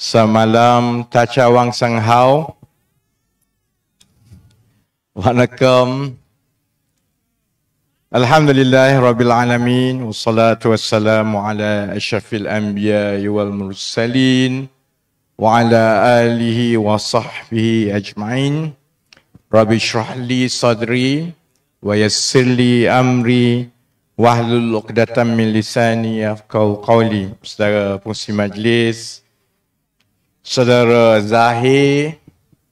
Semalam Tachawang Sanghau. Waalaikum. Alhamdulillah Rabbil Alamin. Wassalatu wassalamu ala asyrafil anbiya wal mursalin. Wa ala alihi wa sahbihi ajma'in. Rabbi syrah li sadri. Wa yassir li amri. Wahlul uqdatan min lisani yafqahu qawli. Saudara pengurusi majlis, Saudara Zahir,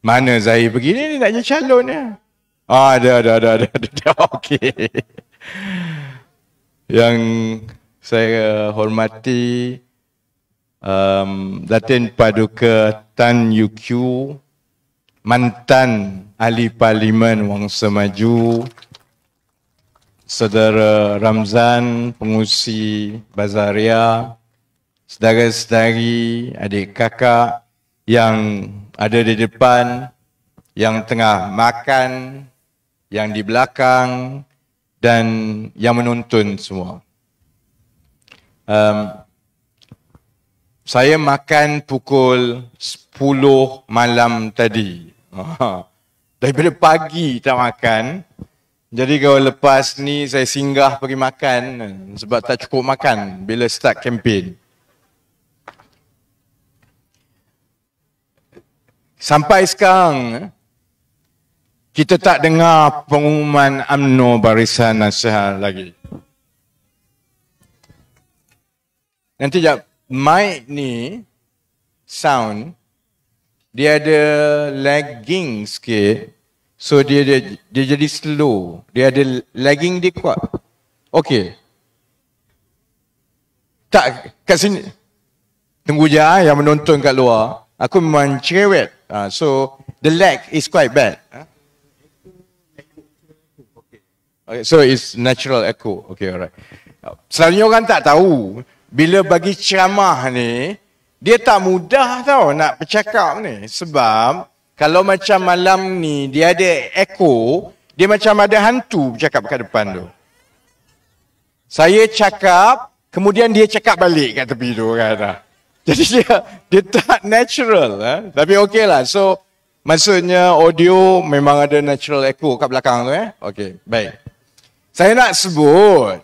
mana Zahir pergi ni nak jadi calon ya? Ada. Okey. Yang saya hormati Datin Paduka Tan UQ, mantan Ahli Parlimen Wangsa Maju, Saudara Ramzan, pengurusi Bazaria, saudara-saudari, adik kakak yang ada di depan, yang tengah makan, yang di belakang dan yang menonton semua. Saya makan pukul 10 malam tadi. Daripada pagi tak makan. Jadi kalau lepas ni saya singgah pergi makan sebab tak cukup makan bila start kempen. Sampai sekarang kita tak dengar pengumuman UMNO Barisan Nasihat lagi. Nanti jap, mic ni sound dia ada lagging sikit. So dia jadi slow. Dia ada lagging dia kuat. Okey. Tak, kat sini. Tunggu je yang menonton kat luar. Aku memang cerewet. So the lag is quite bad. Okay, so it's natural echo. Okay, alright. Selalunya orang tak tahu. Bila bagi ceramah ni, dia tak mudah tau nak bercakap ni. Sebab kalau macam malam ni dia ada echo, dia macam ada hantu bercakap kat depan tu. Saya cakap, kemudian dia cakap balik kat tepi tu kan. Jadi dia tak natural. Tapi okey lah. So maksudnya audio memang ada natural echo kat belakang tu. Okey, baik. Saya nak sebut,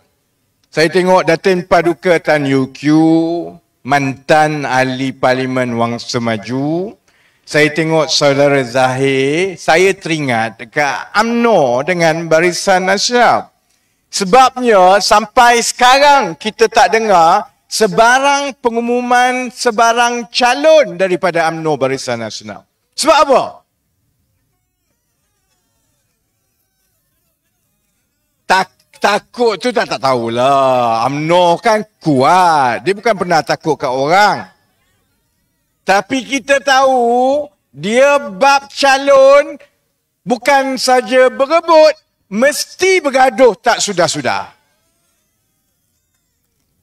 saya tengok Datin Paduka Tan UQ, mantan Ahli Parlimen Wangsa Maju. Saya tengok Saudara Zahir, saya teringat dekat UMNO dengan Barisan Nasihat. Sebabnya sampai sekarang kita tak dengar sebarang pengumuman sebarang calon daripada UMNO Barisan Nasional. Sebab apa? Takut tu tak tahulah. UMNO kan kuat. Dia bukan pernah takut kat orang. Tapi kita tahu dia bab calon bukan saja berebut, mesti bergaduh tak sudah-sudah.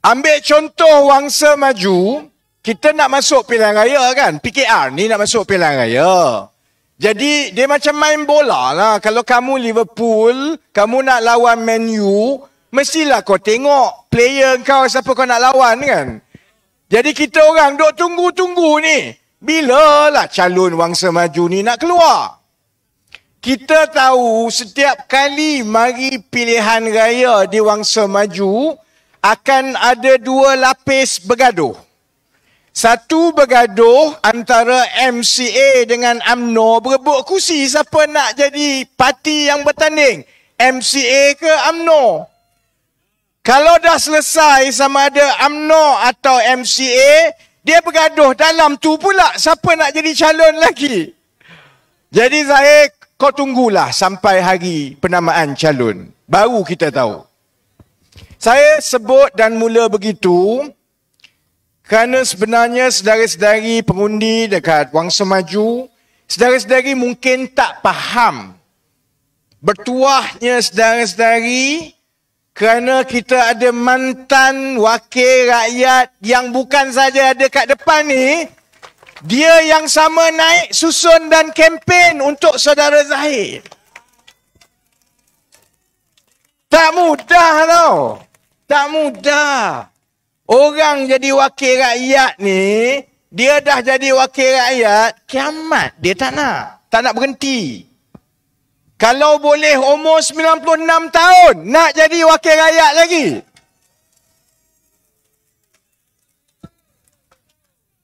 Ambil contoh Wangsa Maju, kita nak masuk pilihan raya kan? PKR ni nak masuk pilihan raya. Jadi dia macam main bola lah. Kalau kamu Liverpool, kamu nak lawan Man U, mestilah kau tengok player kau siapa kau nak lawan kan? Jadi kita orang duk tunggu-tunggu ni. Bilalah calon Wangsa Maju ni nak keluar? Kita tahu setiap kali mari pilihan raya di Wangsa Maju, akan ada dua lapis bergaduh. Satu bergaduh antara MCA dengan UMNO berebut kursi. Siapa nak jadi parti yang bertanding? MCA ke UMNO? Kalau dah selesai sama ada UMNO atau MCA, dia bergaduh dalam tu pula siapa nak jadi calon lagi. Jadi Zahir, kau tunggulah sampai hari penamaan calon. Baru kita tahu. Saya sebut dan mula begitu kerana sebenarnya saudara-saudari pengundi dekat Wangsa Maju, saudara-saudari mungkin tak faham bertuahnya saudara-saudari kerana kita ada mantan wakil rakyat yang bukan saja ada kat depan ni, dia yang sama naik susun dan kempen untuk saudara Zahir. Tak mudah tau. Tak mudah. Orang jadi wakil rakyat ni, dia dah jadi wakil rakyat, kiamat dia tak nak berhenti. Kalau boleh umur 96 tahun, nak jadi wakil rakyat lagi.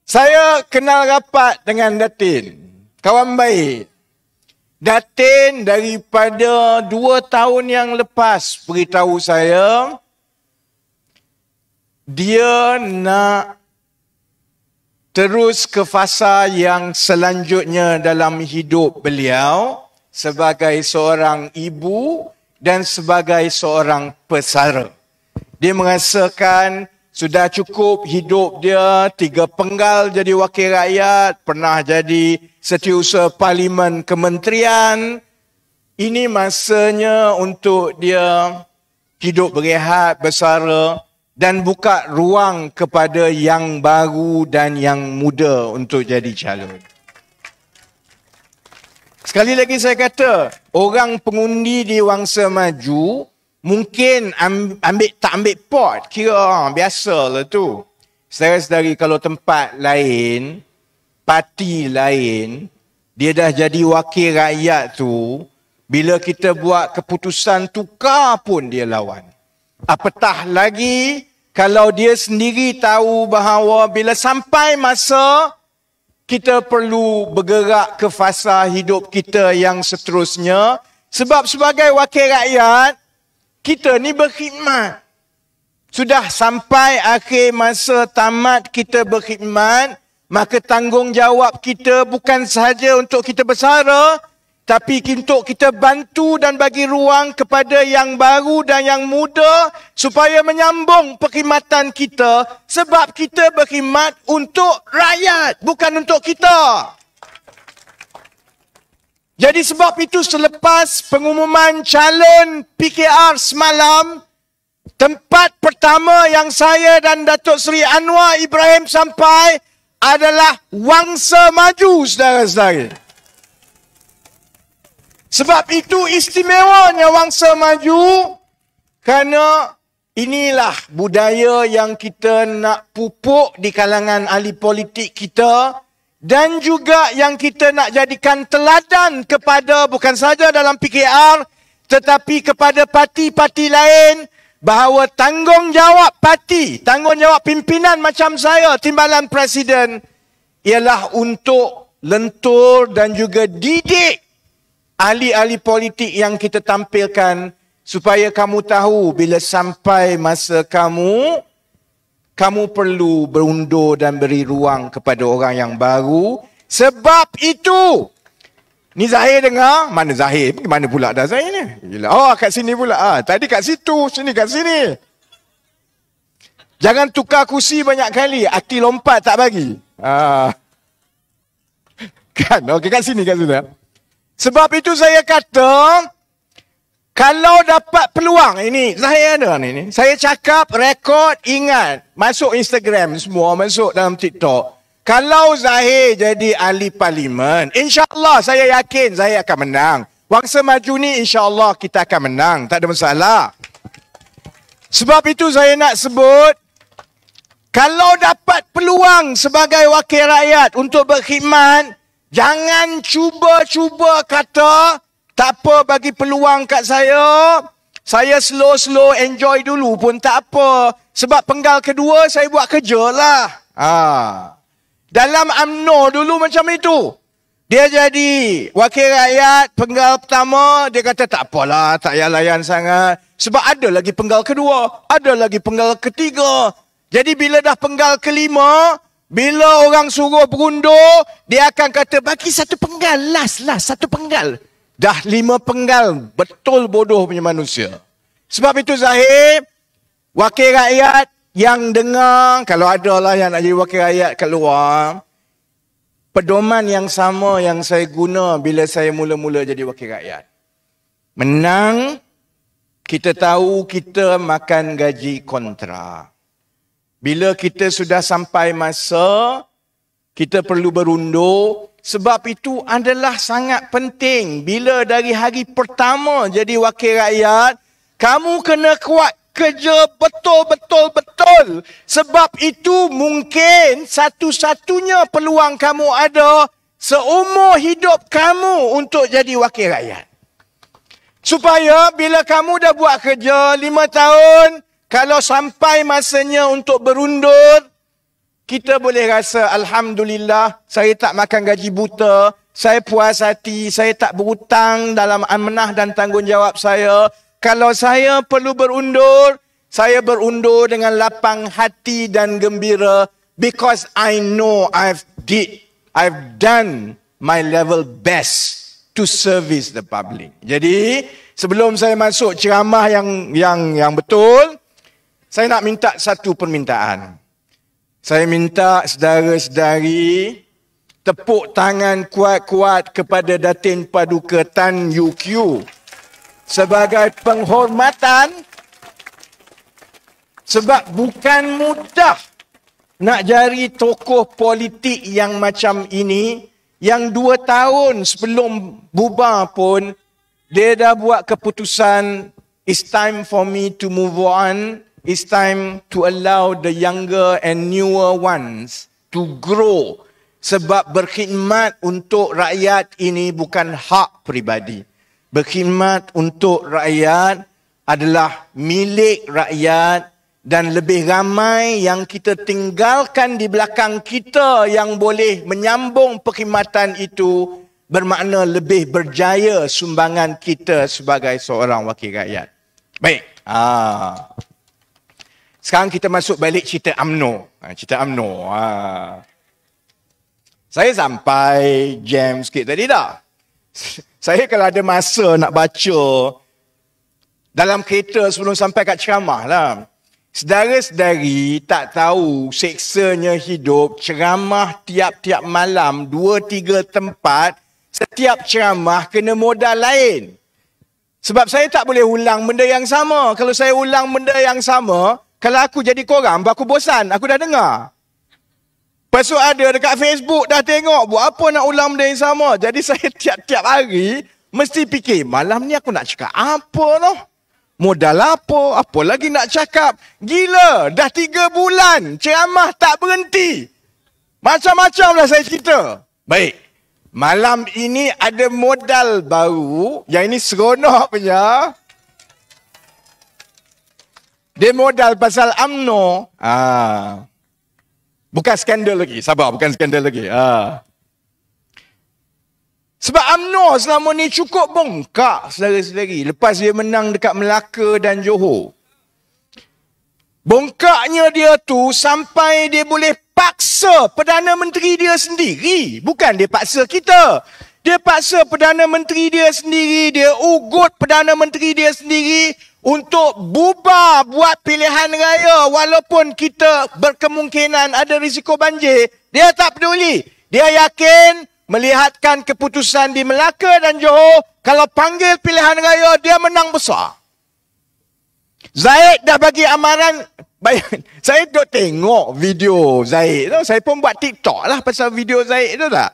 Saya kenal rapat dengan Datin, kawan baik. Datin daripada 2 tahun yang lepas beritahu saya, dia nak terus ke fasa yang selanjutnya dalam hidup beliau sebagai seorang ibu dan sebagai seorang pesara. Dia merasakan sudah cukup hidup dia 3 penggal jadi wakil rakyat, pernah jadi setiausaha parlimen kementerian. Ini masanya untuk dia hidup berehat, bersara dan buka ruang kepada yang baru dan yang muda untuk jadi calon. Sekali lagi saya kata, orang pengundi di Wangsa Maju mungkin tak ambil pot, kira biasalah tu. Saudara-saudari, kalau tempat lain, parti lain, dia dah jadi wakil rakyat tu, bila kita buat keputusan tukar pun dia lawan. Apatah lagi kalau dia sendiri tahu bahawa bila sampai masa kita perlu bergerak ke fasa hidup kita yang seterusnya. Sebab sebagai wakil rakyat, kita ni berkhidmat. Sudah sampai akhir masa tamat kita berkhidmat, maka tanggungjawab kita bukan sahaja untuk kita bersara, tapi untuk kita bantu dan bagi ruang kepada yang baru dan yang muda supaya menyambung perkhidmatan kita, sebab kita berkhidmat untuk rakyat, bukan untuk kita. Jadi sebab itu selepas pengumuman calon PKR semalam, tempat pertama yang saya dan Datuk Seri Anwar Ibrahim sampai adalah Wangsa Maju, saudara-saudara. Sebab itu istimewanya Wangsa Maju, kerana inilah budaya yang kita nak pupuk di kalangan ahli politik kita dan juga yang kita nak jadikan teladan kepada bukan sahaja dalam PKR tetapi kepada parti-parti lain bahawa tanggungjawab parti, tanggungjawab pimpinan macam saya, timbalan presiden, ialah untuk lentur dan juga didik ahli-ahli politik yang kita tampilkan supaya kamu tahu bila sampai masa kamu perlu berundur dan beri ruang kepada orang yang baru. Sebab itu, ni Zahir dengar, mana Zahir? Mana pula dah Zahir ni? Oh, kat sini pula. Tadi kat situ, sini kat sini. Jangan tukar kursi banyak kali, Akti lompat tak bagi. Kan, okey, kat sini. Sebab itu saya kata, kalau dapat peluang, ini Zahir ada ni. Saya cakap, rekod, ingat. Masuk Instagram semua, masuk dalam TikTok. Kalau Zahir jadi ahli parlimen, insyaAllah saya yakin Zahir akan menang. Wangsa Maju ni insyaAllah kita akan menang. Tak ada masalah. Sebab itu saya nak sebut, kalau dapat peluang sebagai wakil rakyat untuk berkhidmat, jangan cuba-cuba kata, tak apa bagi peluang kat saya slow-slow enjoy dulu pun tak apa. Sebab penggal kedua saya buat kerja lah. Dalam UMNO dulu macam itu. Dia jadi wakil rakyat, penggal pertama, dia kata tak apalah, tak payah layan sangat. Sebab ada lagi penggal kedua, ada lagi penggal ketiga. Jadi bila dah penggal kelima, bila orang suruh berundur, dia akan kata, bagi satu penggal, last, satu penggal. Dah 5 penggal, betul bodoh punya manusia. Sebab itu Zahir, wakil rakyat yang dengar, kalau ada lah yang nak jadi wakil rakyat kat luar, pedoman yang sama yang saya guna bila saya mula-mula jadi wakil rakyat. Menang, kita tahu kita makan gaji kontrak. Bila kita sudah sampai masa, kita perlu berundur. Sebab itu adalah sangat penting. Bila dari hari pertama jadi wakil rakyat, kamu kena kerja betul-betul. Sebab itu mungkin satu-satunya peluang kamu ada seumur hidup kamu untuk jadi wakil rakyat. Supaya bila kamu dah buat kerja 5 tahun, kalau sampai masanya untuk berundur, kita boleh rasa Alhamdulillah, saya tak makan gaji buta, saya puas hati, saya tak berhutang dalam amanah dan tanggungjawab saya. Kalau saya perlu berundur, saya berundur dengan lapang hati dan gembira because I know I've done my level best to service the public. Jadi, sebelum saya masuk ceramah yang betul, saya nak minta satu permintaan. Saya minta saudara-saudari tepuk tangan kuat-kuat kepada Datin Paduka Tan Yew Kiew sebagai penghormatan, sebab bukan mudah nak cari tokoh politik yang macam ini, yang 2 tahun sebelum bubar pun dia dah buat keputusan, it's time for me to move on. It's time to allow the younger and newer ones to grow. Sebab berkhidmat untuk rakyat ini bukan hak peribadi. Berkhidmat untuk rakyat adalah milik rakyat, dan lebih ramai yang kita tinggalkan di belakang kita yang boleh menyambung perkhidmatan itu, bermakna lebih berjaya sumbangan kita sebagai seorang wakil rakyat. Baik. Sekarang kita masuk balik cerita UMNO. Cerita UMNO. Saya sampai jam sikit tadi dah. Saya kalau ada masa nak baca dalam kereta sebelum sampai kat ceramah lah. Saudara-saudari tak tahu seksanya hidup, ceramah tiap-tiap malam, 2-3 tempat, setiap ceramah kena modal lain. Sebab saya tak boleh ulang benda yang sama. Kalau saya ulang benda yang sama, kalau aku jadi korang, aku bosan, aku dah dengar. Lepas tu ada dekat Facebook dah tengok, buat apa nak ulang benda yang sama. Jadi saya tiap-tiap hari mesti fikir, malam ni aku nak cakap apa noh? Modal apa lagi nak cakap? Gila, dah 3 bulan, ceramah tak berhenti. Macam-macam lah saya cerita. Baik, malam ini ada modal baru, yang ini seronok punya. Dia modal pasal UMNO. Bukan skandal lagi. Sabar, bukan skandal lagi. Sebab UMNO selama ni cukup bongkak, saudara-saudari. Lepas dia menang dekat Melaka dan Johor. Bongkaknya dia tu sampai dia boleh paksa Perdana Menteri dia sendiri. Bukan dia paksa kita. Dia paksa Perdana Menteri dia sendiri. Dia ugut Perdana Menteri dia sendiri untuk bubar buat pilihan raya walaupun kita berkemungkinan ada risiko banjir. Dia tak peduli. Dia yakin melihatkan keputusan di Melaka dan Johor, kalau panggil pilihan raya dia menang besar. Zaid dah bagi amaran. Saya duk tengok video Zaid tu. Saya pun buat TikTok lah pasal video Zaid tu tak.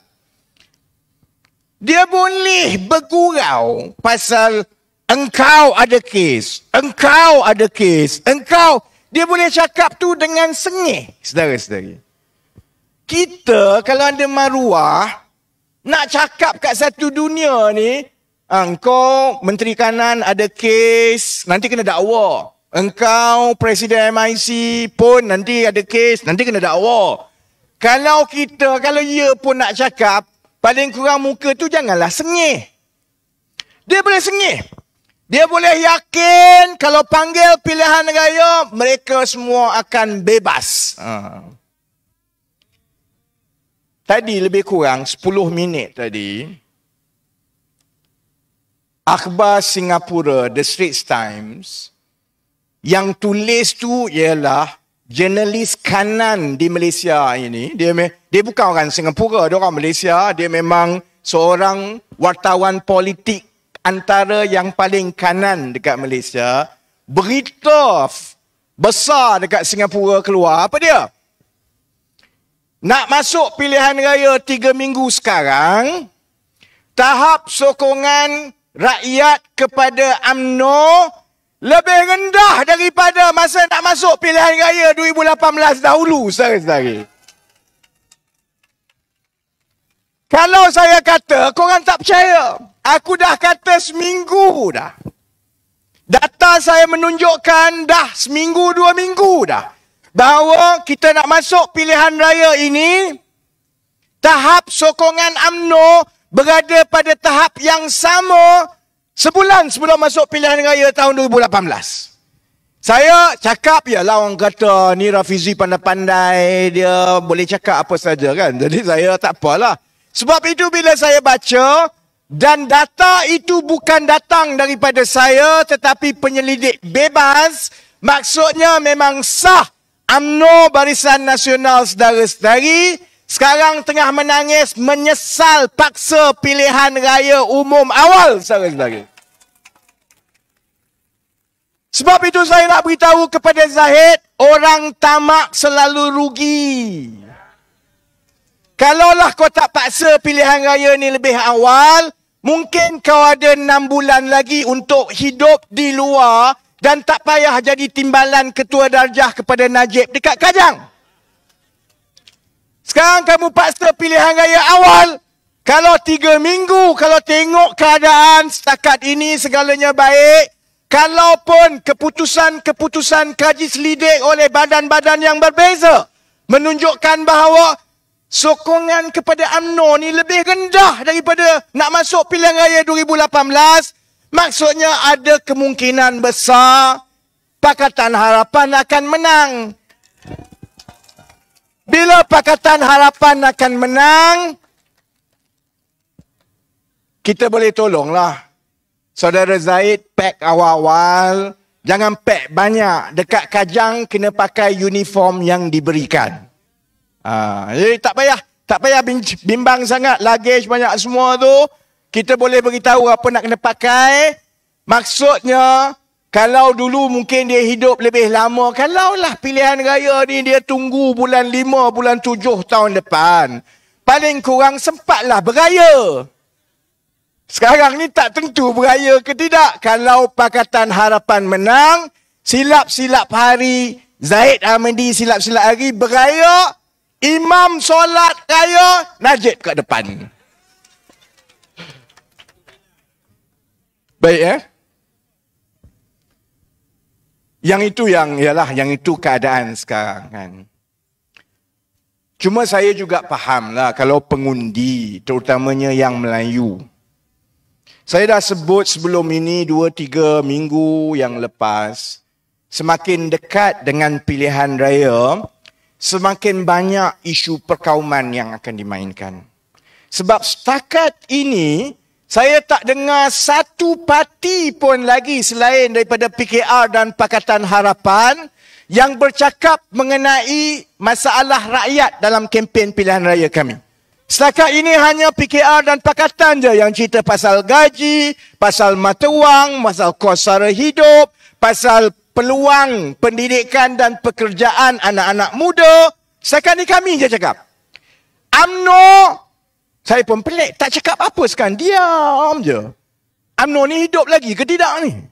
Dia boleh bergurau pasal engkau ada kes, engkau ada kes, engkau. Dia boleh cakap tu dengan sengih, saudara-saudari. Kita kalau ada maruah, nak cakap kat satu dunia ni, engkau Menteri Kanan ada kes, nanti kena dakwa. Engkau Presiden MIC pun nanti ada kes, nanti kena dakwa. Kalau ia pun nak cakap, paling kurang muka tu janganlah sengih. Dia boleh sengih. Dia boleh yakin kalau panggil pilihan raya, mereka semua akan bebas. Tadi lebih kurang 10 minit tadi, akhbar Singapura, The Straits Times, yang tulis tu ialah jurnalis kanan di Malaysia ini. Dia bukan orang Singapura, dia orang Malaysia. Dia memang seorang wartawan politik antara yang paling kanan dekat Malaysia. Berita besar dekat Singapura keluar. Apa dia? Nak masuk pilihan raya 3 minggu sekarang, tahap sokongan rakyat kepada UMNO Lebih rendah daripada masa nak masuk pilihan raya 2018 dahulu, saudara-saudari. Kalau saya kata, korang tak percaya. Aku dah kata seminggu dah. Data saya menunjukkan dah seminggu, 2 minggu dah. Bahawa kita nak masuk pilihan raya ini, tahap sokongan UMNO berada pada tahap yang sama sebulan sebelum masuk pilihan raya tahun 2018. Saya cakap, yalah orang kata ni Rafizi pandai-pandai, dia boleh cakap apa saja kan. Jadi saya tak apalah. Sebab itu bila saya baca, dan data itu bukan datang daripada saya, tetapi penyelidik bebas, maksudnya memang sah. UMNO Barisan Nasional Saudara-saudari sekarang tengah menangis, menyesal paksa pilihan raya umum awal, saudara-saudara. Sebab itu saya nak beritahu kepada Zahid, orang tamak selalu rugi. Kalaulah kau tak paksa pilihan raya ni lebih awal, mungkin kau ada 6 bulan lagi untuk hidup di luar dan tak payah jadi timbalan ketua darjah kepada Najib dekat Kajang. Sekarang kamu paksa pilihan raya awal. Kalau 3 minggu, kalau tengok keadaan setakat ini segalanya baik. Kalaupun keputusan kaji selidik oleh badan-badan yang berbeza menunjukkan bahawa sokongan kepada UMNO ni lebih rendah daripada nak masuk pilihan raya 2018, maksudnya ada kemungkinan besar Pakatan Harapan akan menang. Bila Pakatan Harapan akan menang, kita boleh tolonglah. Saudara Zaid pack awal-awal, jangan pack banyak. Dekat Kajang kena pakai uniform yang diberikan. Jadi tak payah bimbang sangat. Luggage banyak semua tu, kita boleh beritahu apa nak kena pakai. Maksudnya, kalau dulu mungkin dia hidup lebih lama, kalaulah pilihan raya ni dia tunggu bulan 5, bulan 7 tahun depan, paling kurang sempatlah beraya. Sekarang ni tak tentu beraya ke tidak. Kalau Pakatan Harapan menang, silap-silap hari, Zahid Hamidi silap-silap hari beraya, imam solat raya, Najib kat depan. Baik Yang itu keadaan sekarang kan. Cuma saya juga fahamlah kalau pengundi, terutamanya yang Melayu. Saya dah sebut sebelum ini 2-3 minggu yang lepas, semakin dekat dengan pilihan raya, semakin banyak isu perkauman yang akan dimainkan. Sebab setakat ini, saya tak dengar satu parti pun lagi selain daripada PKR dan Pakatan Harapan yang bercakap mengenai masalah rakyat dalam kempen pilihan raya kami. Setakat ini hanya PKR dan Pakatan je yang cerita pasal gaji, pasal mata wang, pasal kos sara hidup, pasal peluang pendidikan dan pekerjaan anak-anak muda. Setakat ni kami je cakap. UMNO, saya pun pelik, tak cakap apa sekarang, diam je. UMNO ni hidup lagi ke tidak ni?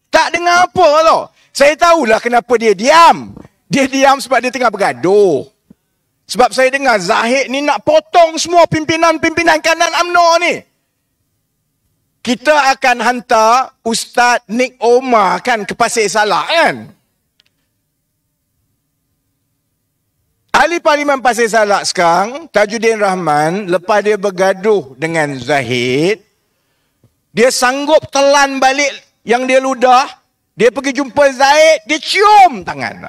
Tak dengar apa tau. Saya tahulah kenapa dia diam. Dia diam sebab dia tengah bergaduh. Sebab saya dengar Zahid ni nak potong semua pimpinan-pimpinan kanan UMNO ni. Kita akan hantar Ustaz Nik Omar kan ke Pasir Salak kan? Ahli Parlimen Pasir Salak sekarang, Tajuddin Rahman, lepas dia bergaduh dengan Zahid, dia sanggup telan balik yang dia ludah, dia pergi jumpa Zahid, dia cium tangan.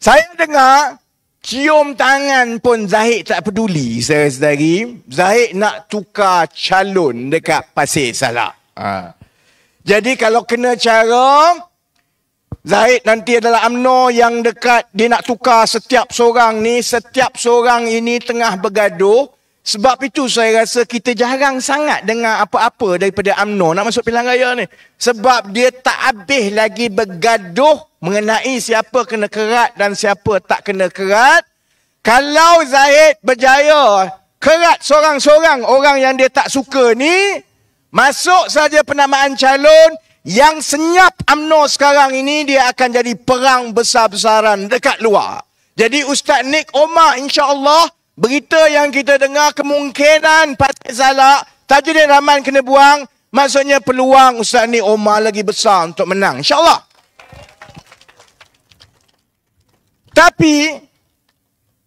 Saya dengar, cium tangan pun Zahid tak peduli, saudara-saudari. Zahid nak tukar calon dekat Pasir Salak. Jadi kalau kena cara, Zahid nanti adalah UMNO yang dekat, dia nak tukar setiap seorang ni, setiap seorang ini tengah bergaduh. Sebab itu saya rasa kita jarang sangat dengar apa-apa daripada UMNO nak masuk pilihan raya ni. Sebab dia tak habis lagi bergaduh mengenai siapa kena kerat dan siapa tak kena kerat. Kalau Zahid berjaya kerat seorang-seorang orang yang dia tak suka ni, Masuk saja penamaan calon, yang senyap UMNO sekarang ini, dia akan jadi perang besar-besaran dekat luar. Jadi Ustaz Nik Omar, insya-Allah, berita yang kita dengar kemungkinan Pasir Salak, Tajudin Rahman kena buang, maksudnya peluang Ustaz Nik Omar lagi besar untuk menang, insya-Allah. Tapi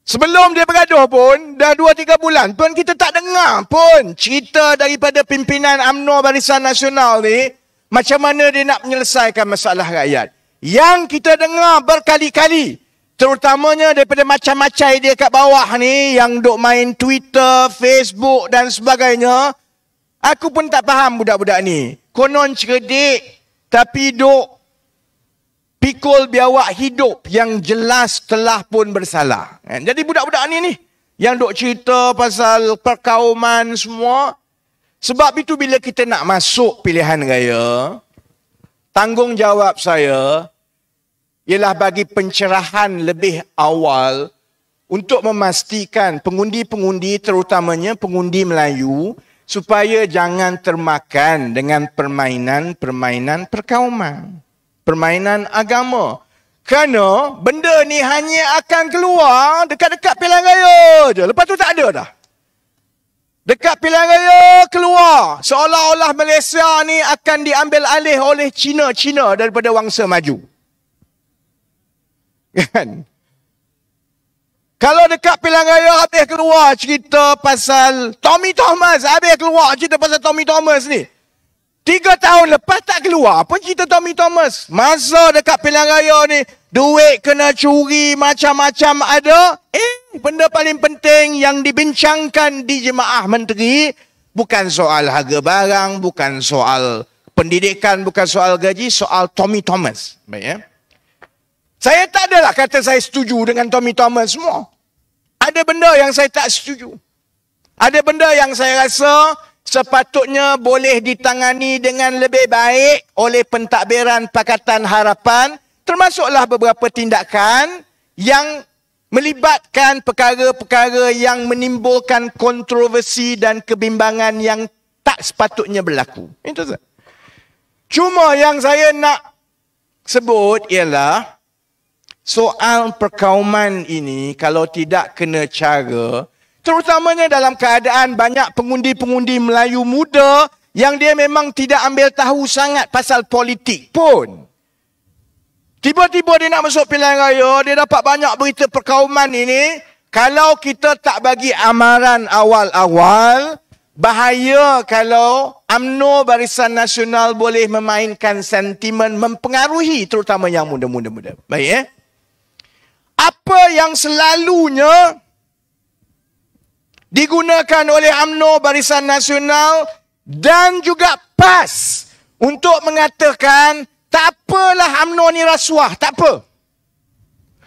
sebelum dia bergaduh pun, dah 2-3 bulan pun kita tak dengar pun cerita daripada pimpinan UMNO Barisan Nasional ni, macam mana dia nak menyelesaikan masalah rakyat. Yang kita dengar berkali-kali, terutamanya daripada macam-macam dia kat bawah ni, yang duk main Twitter, Facebook dan sebagainya, aku pun tak faham budak-budak ni. Konon cerdik, tapi duk pikul biawak hidup yang jelas telah pun bersalah. Jadi budak-budak ni yang duk cerita pasal perkauman semua. Sebab itu bila kita nak masuk pilihan raya, tanggungjawab saya ialah bagi pencerahan lebih awal untuk memastikan pengundi-pengundi, terutamanya pengundi Melayu, supaya jangan termakan dengan permainan-permainan perkauman, permainan agama. Kerana benda ni hanya akan keluar dekat-dekat pilihan raya je. Lepas tu tak ada dah. Dekat pilihan raya keluar, seolah-olah Malaysia ni akan diambil alih oleh Cina daripada Wangsa Maju. Kan? Kalau dekat pilihan raya habis keluar cerita pasal Tommy Thomas, habis keluar cerita pasal Tommy Thomas ni. 3 tahun lepas tak keluar pun cerita Tommy Thomas. Masa dekat pilihan raya ni, duit kena curi macam-macam ada. Benda paling penting yang dibincangkan di Jemaah Menteri, bukan soal harga barang, bukan soal pendidikan, bukan soal gaji, soal Tommy Thomas. Baik ya. Saya tak adalah kata saya setuju dengan Tommy Thomas semua. Ada benda yang saya tak setuju. Ada benda yang saya rasa sepatutnya boleh ditangani dengan lebih baik oleh pentadbiran Pakatan Harapan, termasuklah beberapa tindakan yang melibatkan perkara-perkara yang menimbulkan kontroversi dan kebimbangan yang tak sepatutnya berlaku. Itu saja. Cuma yang saya nak sebut ialah soal perkauman ini kalau tidak kena cara, terutamanya dalam keadaan banyak pengundi-pengundi Melayu muda yang dia memang tidak ambil tahu sangat pasal politik pun. Tiba-tiba dia nak masuk pilihan raya, dia dapat banyak berita perkauman ini. Kalau kita tak bagi amaran awal-awal, bahaya kalau UMNO Barisan Nasional boleh memainkan sentimen mempengaruhi terutama yang muda-muda. Baik ya? Apa yang selalunya digunakan oleh UMNO Barisan Nasional dan juga PAS untuk mengatakan tak apalah UMNO ni rasuah, tak apa.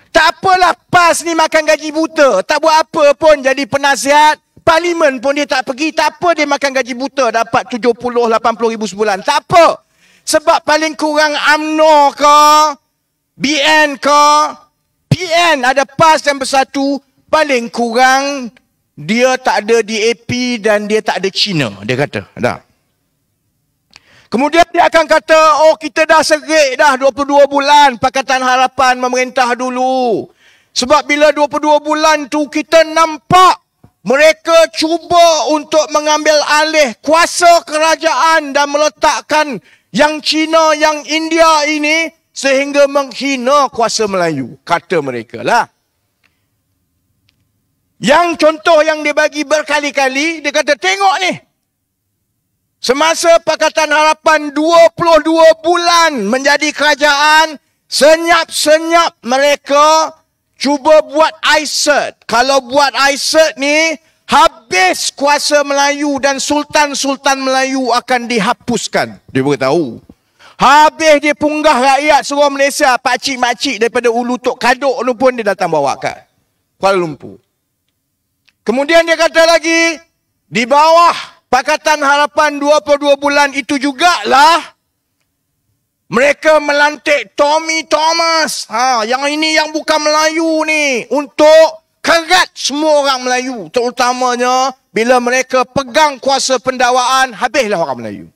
Tak apalah PAS ni makan gaji buta, tak buat apa pun jadi penasihat parlimen pun dia tak pergi, tak apa dia makan gaji buta dapat 70-80 ribu sebulan, tak apa. Sebab paling kurang UMNO ke, BN ke, PN ada PAS dan Bersatu, paling kurang dia tak ada DAP dan dia tak ada Cina, dia kata. Dah. Kemudian dia akan kata, oh kita dah serik dah 22 bulan Pakatan Harapan memerintah dulu. Sebab bila 22 bulan tu kita nampak mereka cuba untuk mengambil alih kuasa kerajaan dan meletakkan yang Cina, yang India ini sehingga menghina kuasa Melayu. Kata mereka lah. Yang contoh yang dia bagi berkali-kali, dia kata tengok ni. Semasa Pakatan Harapan 22 bulan menjadi kerajaan, senyap-senyap mereka cuba buat ICERT. Kalau buat ICERT ni, habis kuasa Melayu dan Sultan-Sultan Melayu akan dihapuskan. Dia beritahu. Habis dia punggah rakyat seluruh Malaysia, pakcik-makcik daripada Ulu Tok Kaduk tu pun dia datang bawa kat Kuala Lumpur. Kemudian dia kata lagi, di bawah Pakatan Harapan 22 bulan itu jugalah mereka melantik Tommy Thomas. Yang ini yang bukan Melayu ni untuk kerat semua orang Melayu, terutamanya bila mereka pegang kuasa pendakwaan, habislah orang Melayu.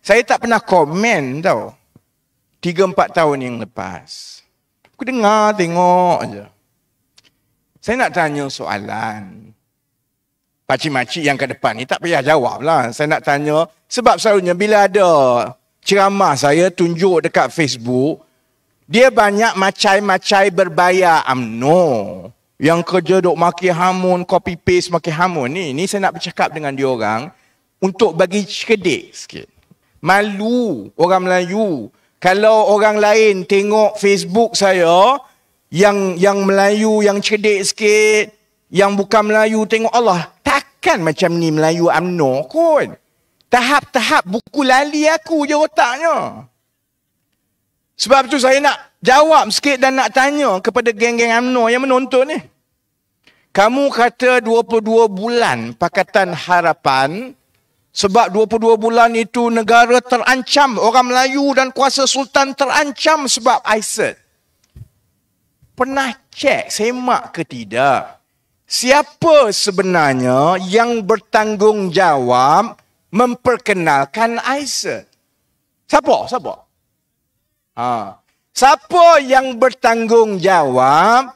Saya tak pernah komen tau. 3-4 tahun yang lepas. Aku dengar, tengok je. Saya nak tanya soalan. Pakcik-makcik yang ke depan ni tak payah jawab lah. Saya nak tanya, sebab selalunya bila ada ceramah saya tunjuk dekat Facebook, dia banyak macai-macai berbayar UMNO. Yang kerja duk maki hamun, copy paste maki hamun ni. Ni saya nak bercakap dengan dia orang untuk bagi cedik sikit. Malu orang Melayu. Kalau orang lain tengok Facebook saya, yang Melayu, yang cedik sikit, yang bukan Melayu tengok, Allah, takkan macam ni Melayu UMNO kot. Tahap-tahap buku lali aku je otaknya. Sebab tu saya nak jawab sikit dan nak tanya kepada geng-geng UMNO yang menonton ni. Kamu kata 22 bulan Pakatan Harapan, sebab 22 bulan itu negara terancam, orang Melayu dan kuasa sultan terancam sebab ISIS. Pernah cek, semak ke tidak? Siapa sebenarnya yang bertanggungjawab memperkenalkan ISIS? Siapa? Siapa yang bertanggungjawab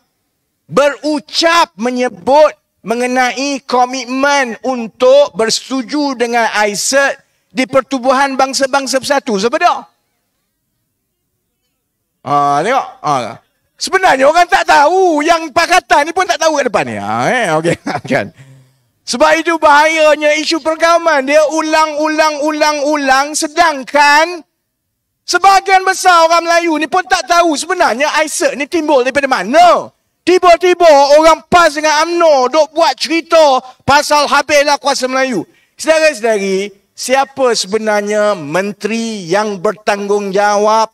berucap menyebut mengenai komitmen untuk bersetuju dengan ISIS di Pertubuhan Bangsa-Bangsa Bersatu? Siapa dia? Tengok. Sebenarnya orang tak tahu. Yang Pakatan ni pun tak tahu kat depan ni. Okey, kan. Sebab itu bahayanya isu pergauman. Dia ulang, sedangkan sebahagian besar orang Melayu ni pun tak tahu sebenarnya ISIS ni timbul daripada mana. Tiba-tiba orang PAS dengan UMNO duk buat cerita pasal habislah kuasa Melayu. Saudara-saudari, siapa sebenarnya menteri yang bertanggungjawab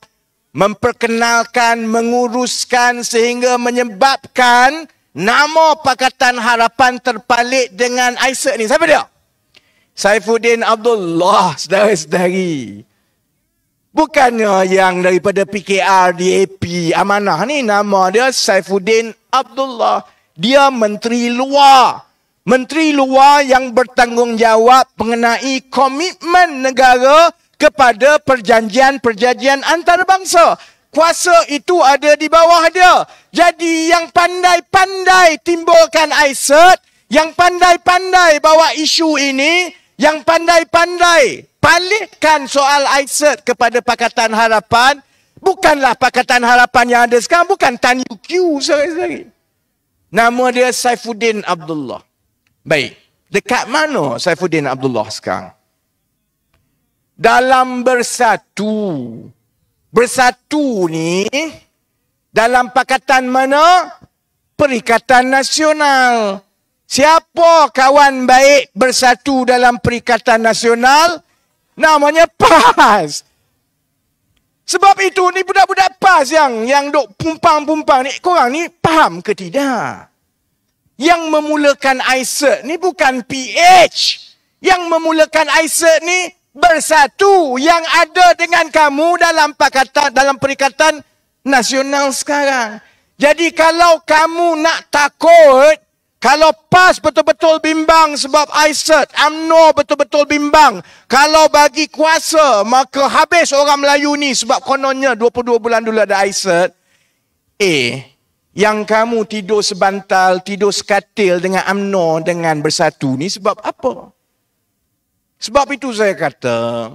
memperkenalkan, menguruskan sehingga menyebabkan nama Pakatan Harapan terpalit dengan ISIS ni? Siapa dia? Saifuddin Abdullah, saudara-saudari. Bukannya yang daripada PKR, DAP, Amanah ni, nama dia Saifuddin Abdullah. Dia menteri luar. Menteri luar yang bertanggungjawab mengenai komitmen negara kepada perjanjian-perjanjian antarabangsa. Kuasa itu ada di bawah dia. Jadi yang pandai-pandai timbulkan ISIS, yang pandai-pandai bawa isu ini, yang pandai-pandai palikkan soal ISIS kepada Pakatan Harapan, bukanlah Pakatan Harapan yang ada sekarang, bukan Tan Yu Q, saudara-saudari. Nama dia Saifuddin Abdullah. Baik, dekat mana Saifuddin Abdullah sekarang? Dalam bersatu. Bersatu ni, dalam pakatan mana? Perikatan Nasional. Siapa kawan baik bersatu dalam Perikatan Nasional? Namanya PAS. Sebab itu ni budak-budak PAS yang duk pumpang-pumpang ni, korang ni faham ke tidak? Yang memulakan ISIS ni bukan PH. Yang memulakan ISIS ni bersatu yang ada dengan kamu dalam pakatan, dalam Perikatan Nasional sekarang. Jadi kalau kamu nak takut, kalau PAS betul-betul bimbang sebab ISIS, UMNO betul-betul bimbang, kalau bagi kuasa, maka habis orang Melayu ni sebab kononnya 22 bulan dulu ada ISIS. Yang kamu tidur sebantal, tidur sekatil dengan UMNO dengan bersatu ni sebab apa? Sebab itu saya kata,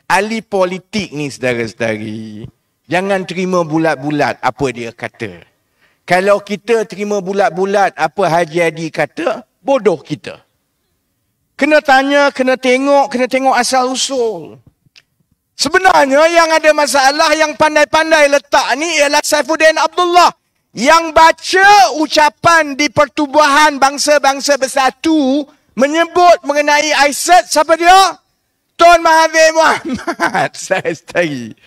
ahli politik ni saudara-saudari, jangan terima bulat-bulat apa dia kata. Kalau kita terima bulat-bulat apa Haji Hadi kata, bodoh kita. Kena tanya, kena tengok asal usul. Sebenarnya yang ada masalah, yang pandai-pandai letak ni ialah Saifuddin Abdullah. Yang baca ucapan di Pertubuhan Bangsa-Bangsa Bersatu menyebut mengenai ISIS, siapa dia? Tun Mahathir Mohamad. Saya setari.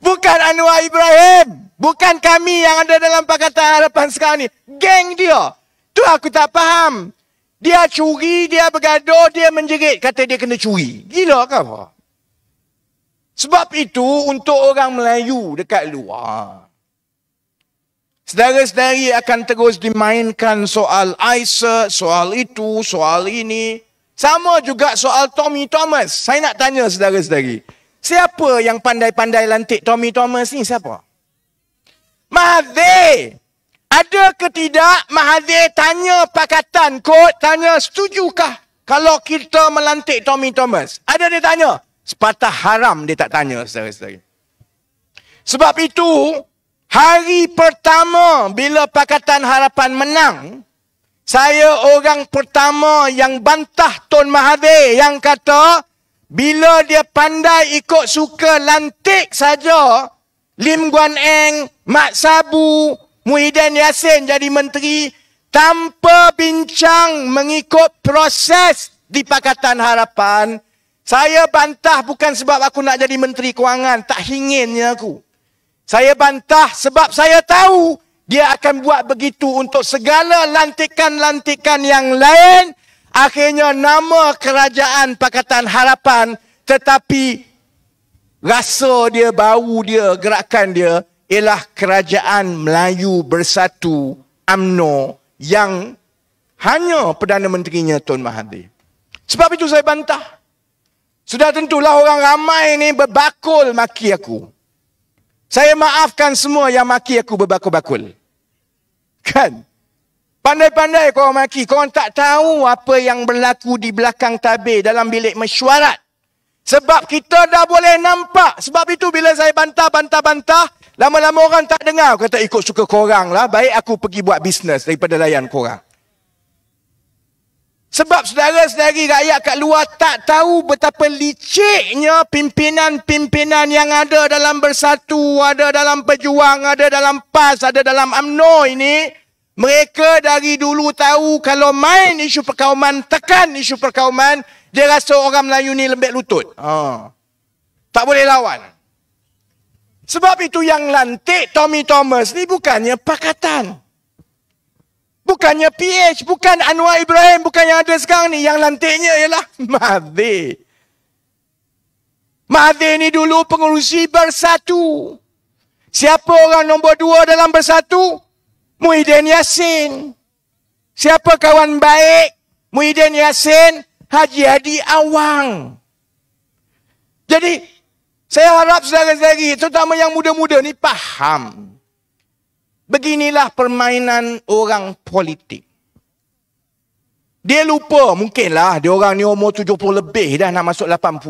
Bukan Anwar Ibrahim. Bukan kami yang ada dalam Pakatan Harapan sekarang ni. Geng dia. Tu aku tak faham. Dia curi, dia bergaduh, dia menjerit. Kata dia kena curi. Gila ke apa? Sebab itu untuk orang Melayu dekat luar, Saudara-saudari akan terus dimainkan soal Isaac, soal itu, soal ini. Sama juga soal Tommy Thomas. Saya nak tanya saudara-saudari. Siapa yang pandai-pandai lantik Tommy Thomas ni? Siapa? Mahathir. Ada ke tidak Mahathir tanya Pakatan Kod, tanya setujukah kalau kita melantik Tommy Thomas? Ada dia tanya? Sepatah haram dia tak tanya saudara-saudari. Sebab itu, hari pertama bila Pakatan Harapan menang, saya orang pertama yang bantah Tun Mahathir yang kata bila dia pandai ikut suka lantik saja Lim Guan Eng, Mat Sabu, Muhyiddin Yassin jadi menteri tanpa bincang mengikut proses di Pakatan Harapan. Saya bantah bukan sebab aku nak jadi menteri kewangan, tak inginnya aku. Saya bantah sebab saya tahu dia akan buat begitu untuk segala lantikan-lantikan yang lain. Akhirnya nama kerajaan Pakatan Harapan, tetapi rasa dia, bau dia, gerakan dia ialah Kerajaan Melayu Bersatu UMNO yang hanya Perdana Menterinya Tun Mahathir. Sebab itu saya bantah. Sudah tentulah orang ramai ni berbakul maki aku. Saya maafkan semua yang maki aku berbakul-bakul. Kan? Pandai-pandai korang maki. Korang tak tahu apa yang berlaku di belakang tabir dalam bilik mesyuarat. Sebab kita dah boleh nampak. Sebab itu bila saya bantah, lama-lama orang tak dengar. Kata ikut suka korang lah. Baik aku pergi buat bisnes daripada layan korang. Sebab saudara-saudari rakyat kat luar tak tahu betapa liciknya pimpinan-pimpinan yang ada dalam Bersatu, ada dalam Pejuang, ada dalam PAS, ada dalam UMNO ini. Mereka dari dulu tahu kalau main isu perkauman, tekan isu perkauman, dia rasa orang Melayu ni lembek lutut. Tak boleh lawan. Sebab itu yang lantik Tommy Thomas ni bukannya Pakatan. Bukannya PH, bukan Anwar Ibrahim, bukan yang ada sekarang ni. Yang lantiknya ialah Mahathir. Mahathir ni dulu pengurusi Bersatu. Siapa orang nombor 2 dalam Bersatu? Muhyiddin Yassin. Siapa kawan baik Muhyiddin Yassin? Haji Hadi Awang. Jadi, saya harap saudara-saudari, terutama yang muda-muda ni faham. Beginilah permainan orang politik. Dia lupa, mungkinlah dia orang ni umur 70 lebih dah nak masuk 80.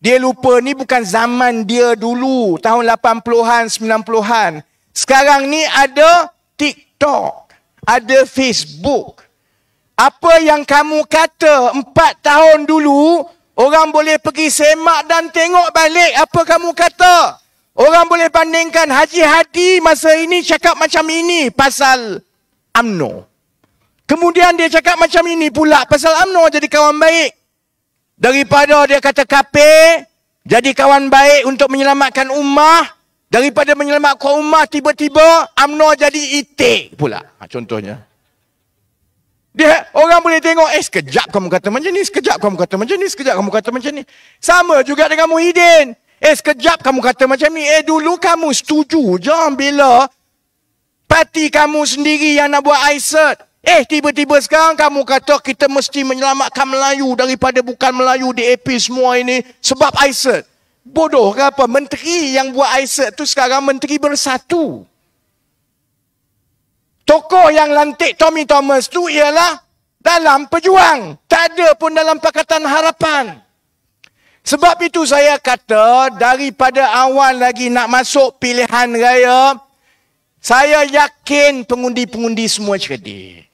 Dia lupa ni bukan zaman dia dulu, tahun 80-an, 90-an. Sekarang ni ada TikTok, ada Facebook. Apa yang kamu kata 4 tahun dulu, orang boleh pergi semak dan tengok balik apa kamu kata. Orang boleh bandingkan Haji Hadi masa ini cakap macam ini pasal UMNO. Kemudian dia cakap macam ini pula pasal UMNO jadi kawan baik. Daripada dia kata kafir, jadi kawan baik untuk menyelamatkan ummah. Daripada menyelamatkan ummah, tiba-tiba UMNO jadi itik pula. Contohnya. Orang boleh tengok, sekejap kamu kata macam ni, sekejap kamu kata macam ni, sekejap kamu kata macam ni. Sama juga dengan Muhyiddin. Sekejap kamu kata macam ni. Dulu kamu setuju je bila parti kamu sendiri yang nak buat Isaac. Tiba-tiba sekarang kamu kata kita mesti menyelamatkan Melayu daripada bukan Melayu DAP semua ini sebab Isaac. Bodoh ke apa? Menteri yang buat Isaac tu sekarang Menteri Bersatu. Tokoh yang lantik Tommy Thomas tu ialah dalam Pejuang. Tak ada pun dalam Pakatan Harapan. Sebab itu saya kata daripada awal lagi nak masuk pilihan raya, saya yakin pengundi-pengundi semua cerdik.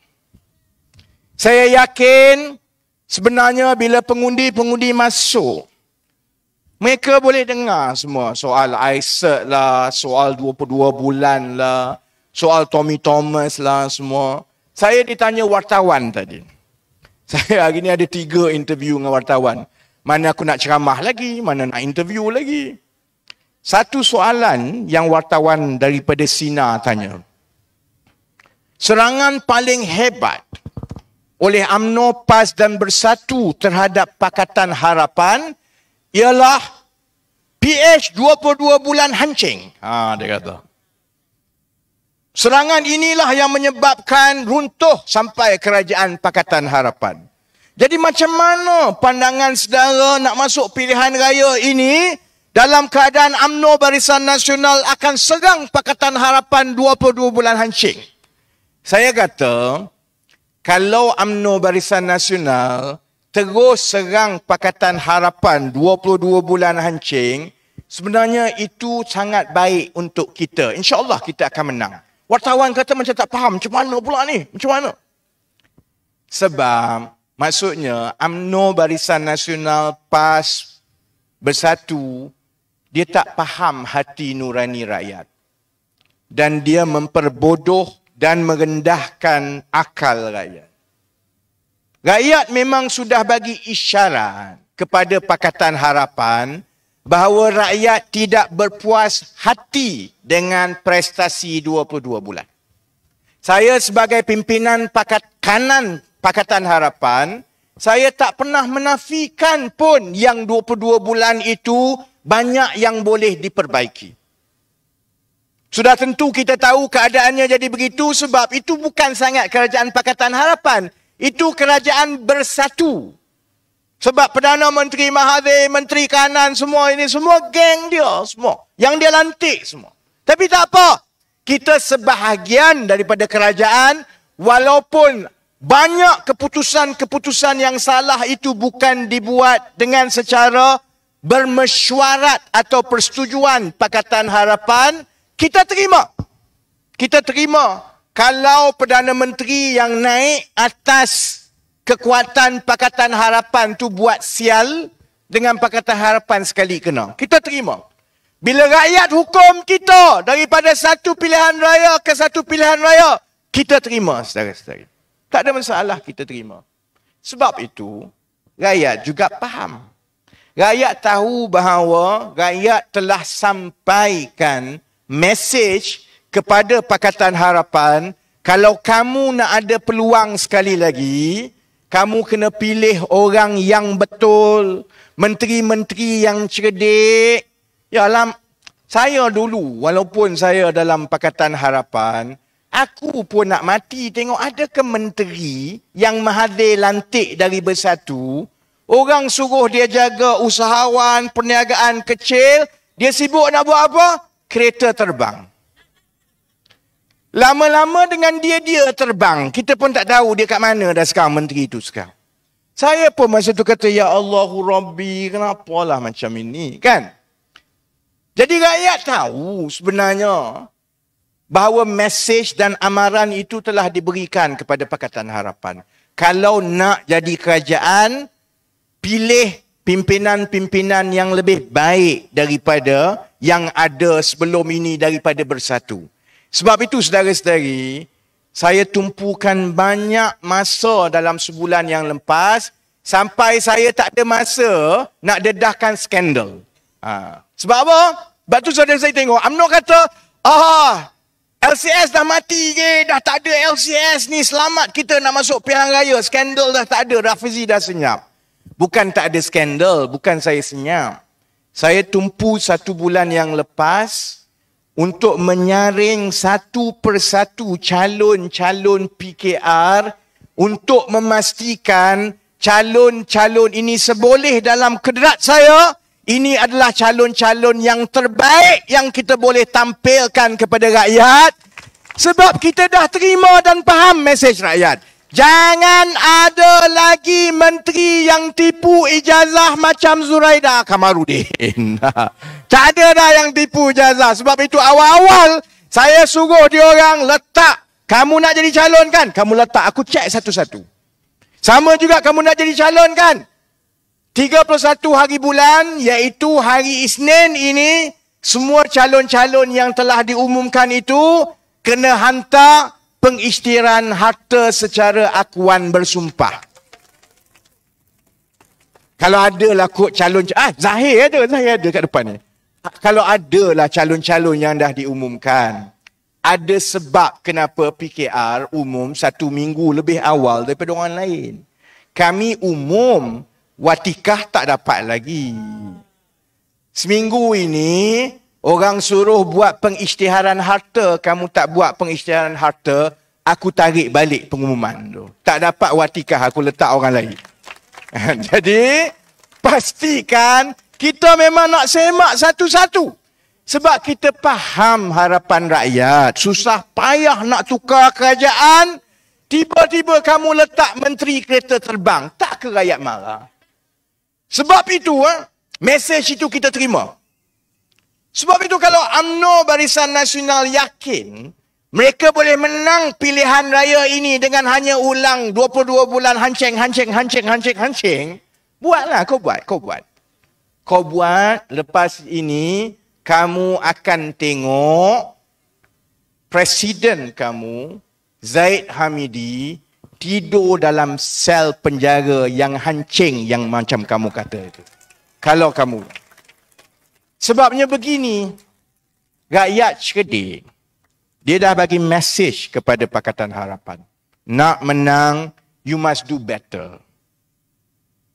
Saya yakin sebenarnya bila pengundi-pengundi masuk, mereka boleh dengar semua soal Isaac lah, soal 22 bulan lah, soal Tommy Thomas lah semua. Saya ditanya wartawan tadi. Saya hari ni ada 3 interview dengan wartawan. Mana aku nak ceramah lagi, mana nak interview lagi. Satu soalan yang wartawan daripada Sina tanya. Serangan paling hebat oleh UMNO, PAS dan Bersatu terhadap Pakatan Harapan ialah PH 22 bulan hancing. Dia kata. Serangan inilah yang menyebabkan runtuh sampai Kerajaan Pakatan Harapan. Jadi macam mana pandangan saudara nak masuk pilihan raya ini dalam keadaan UMNO Barisan Nasional akan serang Pakatan Harapan 22 bulan hancing? Saya kata, kalau UMNO Barisan Nasional terus serang Pakatan Harapan 22 bulan hancing, sebenarnya itu sangat baik untuk kita. InsyaAllah kita akan menang. Wartawan kata macam tak faham, macam mana pula ni? Macam mana? Sebab maksudnya UMNO Barisan Nasional PAS Bersatu, dia tak faham hati nurani rakyat. Dan dia memperbodoh dan merendahkan akal rakyat. Rakyat memang sudah bagi isyarat kepada Pakatan Harapan bahawa rakyat tidak berpuas hati dengan prestasi 22 bulan. Saya sebagai pimpinan kanan Pakatan Harapan, saya tak pernah menafikan pun yang 22 bulan itu banyak yang boleh diperbaiki. Sudah tentu kita tahu keadaannya jadi begitu sebab itu bukan sangat Kerajaan Pakatan Harapan. Itu Kerajaan Bersatu. Sebab Perdana Menteri Mahathir, Menteri Kanan, semua ini, semua geng dia, semua. Yang dia lantik semua. Tapi tak apa. Kita sebahagian daripada kerajaan, walaupun banyak keputusan-keputusan yang salah itu bukan dibuat dengan secara bermesyuarat atau persetujuan Pakatan Harapan, kita terima. Kita terima kalau Perdana Menteri yang naik atas kekuatan Pakatan Harapan tu buat sial dengan Pakatan Harapan sekali kena. Kita terima. Bila rakyat hukum kita daripada satu pilihan raya ke satu pilihan raya, kita terima, saudara-saudara. Tak ada masalah, kita terima. Sebab itu, rakyat juga faham. Rakyat tahu bahawa rakyat telah sampaikan mesej kepada Pakatan Harapan, kalau kamu nak ada peluang sekali lagi, kamu kena pilih orang yang betul, menteri-menteri yang cerdik. Yalah, saya dulu, walaupun saya dalam Pakatan Harapan, aku pun nak mati tengok ada ke menteri yang Mahathir lantik dari Bersatu, orang suruh dia jaga usahawan, perniagaan kecil, dia sibuk nak buat apa? Kereta terbang. Lama-lama dengan dia terbang. Kita pun tak tahu dia kat mana dah sekarang menteri itu sekarang. Saya pun masa tu kata, ya Allahu Rabbi, kenapalah macam ini, kan? Jadi rakyat tahu sebenarnya bahawa mesej dan amaran itu telah diberikan kepada Pakatan Harapan. Kalau nak jadi kerajaan, pilih pimpinan-pimpinan yang lebih baik daripada yang ada sebelum ini daripada Bersatu. Sebab itu saudara-saudari, saya tumpukan banyak masa dalam sebulan yang lepas sampai saya tak ada masa nak dedahkan skandal. Sebab apa? Sebab tu saudara-saudari tengok, UMNO kata, LCS dah mati ke, dah tak ada LCS ni, selamat kita nak masuk pilihan raya, skandal dah tak ada, Rafizi dah senyap. Bukan tak ada skandal, bukan saya senyap. Saya tumpu 1 bulan yang lepas untuk menyaring satu persatu calon-calon PKR untuk memastikan calon-calon ini seboleh dalam kedrat saya, ini adalah calon-calon yang terbaik yang kita boleh tampilkan kepada rakyat. Sebab kita dah terima dan faham mesej rakyat. Jangan ada lagi menteri yang tipu ijazah macam Zuraida Kamarudin. Tak ada dah yang tipu ijazah. Sebab itu awal-awal saya suruh dia orang letak. Kamu nak jadi calon kan? Kamu letak. Aku cek satu-satu. Sama juga kamu nak jadi calon kan? 31 hari bulan, iaitu hari Isnin ini, semua calon-calon yang telah diumumkan itu kena hantar pengisytiharan harta secara akuan bersumpah. Kalau ada lah kot calon, Zahir ada kat depan ni. Kalau ada lah calon-calon yang dah diumumkan, ada sebab kenapa PKR umum 1 minggu lebih awal daripada orang lain. Kami umum, watikah tak dapat lagi. Seminggu ini, Orang suruh buat pengisytiharan harta, kamu tak buat pengisytiharan harta, aku tarik balik pengumuman tu. Tak dapat watikah, aku letak orang lain. Jadi, pastikan kita memang nak semak satu-satu. Sebab kita faham harapan rakyat. Susah payah nak tukar kerajaan. Tiba-tiba kamu letak menteri kereta terbang. Tak ke rakyat marah? Sebab itu, mesej itu kita terima. Sebab itu kalau UMNO Barisan Nasional yakin mereka boleh menang pilihan raya ini dengan hanya ulang 22 bulan hancing. Buatlah, kau buat. Kau buat, lepas ini kamu akan tengok presiden kamu, Zaid Hamidi, tidur dalam sel penjara yang hancing yang macam kamu kata itu. Kalau kamu. Sebabnya begini, rakyat cerdik. Dia dah bagi mesej kepada Pakatan Harapan. Nak menang, you must do better.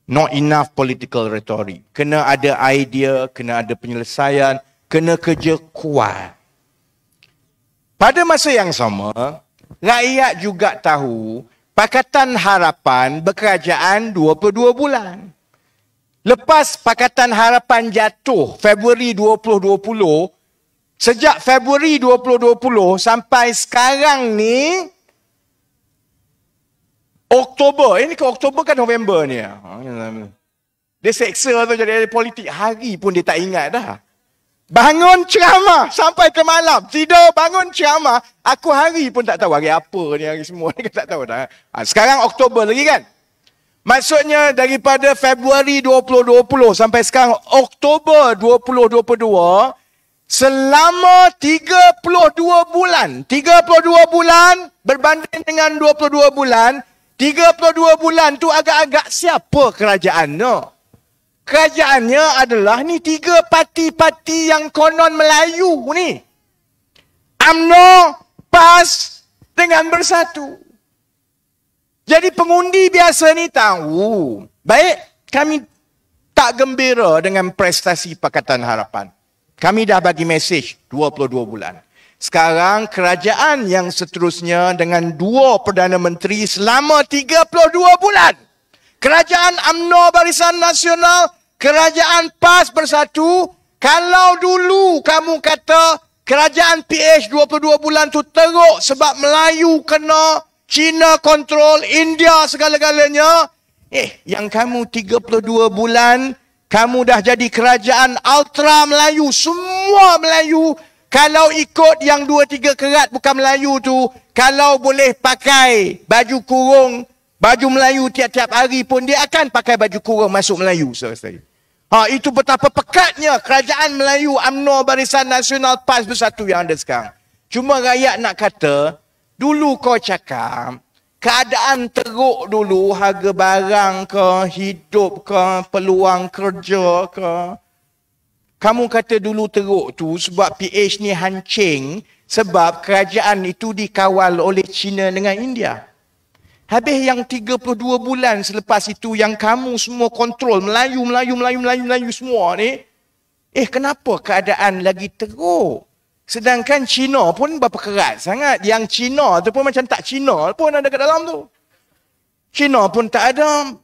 Not enough political rhetoric. Kena ada idea, kena ada penyelesaian, kena kerja kuat. Pada masa yang sama, rakyat juga tahu Pakatan Harapan berkerajaan 22 bulan. Lepas Pakatan Harapan jatuh Februari 2020, sejak Februari 2020 sampai sekarang ni, Oktober, ini ke Oktober kan November ni. Dia seksa tu jadi politik, hari pun dia tak ingat dah. Bangun ceramah sampai ke malam. Tidur bangun ceramah. Aku hari pun tak tahu hari apa ni, hari semua ni tak tahu dah. Sekarang Oktober lagi kan. Maksudnya daripada Februari 2020 sampai sekarang Oktober 2022, selama 32 bulan. 32 bulan berbanding dengan 22 bulan. 32 bulan tu agak-agak siapa kerajaan tu? Kerajaannya adalah ni 3 parti-parti yang konon Melayu ni. UMNO, PAS dengan Bersatu. Jadi pengundi biasa ni tahu. Baik, kami tak gembira dengan prestasi Pakatan Harapan. Kami dah bagi mesej 22 bulan. Sekarang kerajaan yang seterusnya dengan 2 Perdana Menteri selama 32 bulan. Kerajaan UMNO Barisan Nasional, kerajaan PAS Bersatu. Kalau dulu kamu kata kerajaan PH 22 bulan tu teruk sebab Melayu kena, Cina kontrol, India segala-galanya. Yang kamu 32 bulan, kamu dah jadi kerajaan ultra Melayu. Semua Melayu, kalau ikut yang 2-3 kerat bukan Melayu tu, kalau boleh pakai baju kurung, baju Melayu tiap-tiap hari pun dia akan pakai baju kurung masuk Melayu. Itu betapa pekatnya kerajaan Melayu UMNO Barisan Nasional PAS Bersatu yang ada sekarang. Cuma rakyat nak kata, dulu kau cakap, keadaan teruk dulu, harga barang ke, hidup ke, peluang kerja ke. Kamu kata dulu teruk tu sebab PH ni hancing, sebab kerajaan itu dikawal oleh China dengan India. Habis yang 32 bulan selepas itu yang kamu semua kontrol, Melayu semua ni. Kenapa keadaan lagi teruk? Sedangkan Cina pun berapa kerat sangat. Yang Cina tu pun macam tak Cina pun ada kat dalam tu. Cina pun tak ada.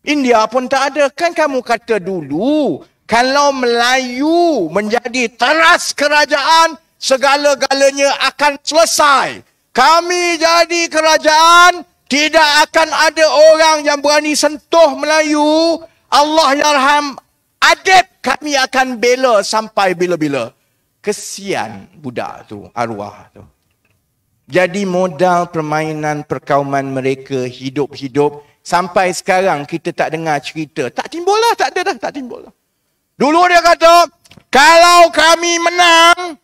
India pun tak ada. Kan kamu kata dulu, kalau Melayu menjadi teras kerajaan, segala-galanya akan selesai. Kami jadi kerajaan, tidak akan ada orang yang berani sentuh Melayu. Allah yarham adib, kami akan bela sampai bila-bila. Kesian budak tu, arwah tu. Jadi modal permainan perkauman mereka hidup-hidup. Sampai sekarang kita tak dengar cerita. Tak timbul lah, tak ada dah, tak timbul lah. Dulu dia kata, kalau kami menang,